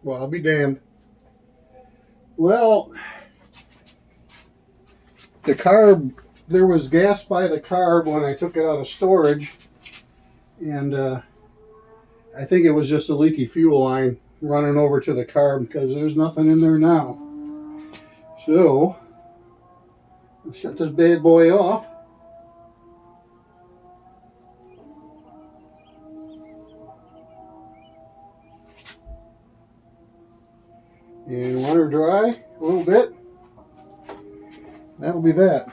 Well, I'll be damned. Well, the carb, there was gas by the carb when I took it out of storage, and I think it was just a leaky fuel line running over to the carb because there's nothing in there now. So, I'll shut this bad boy off. And let her dry a little bit. That'll be that.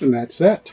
And that's that.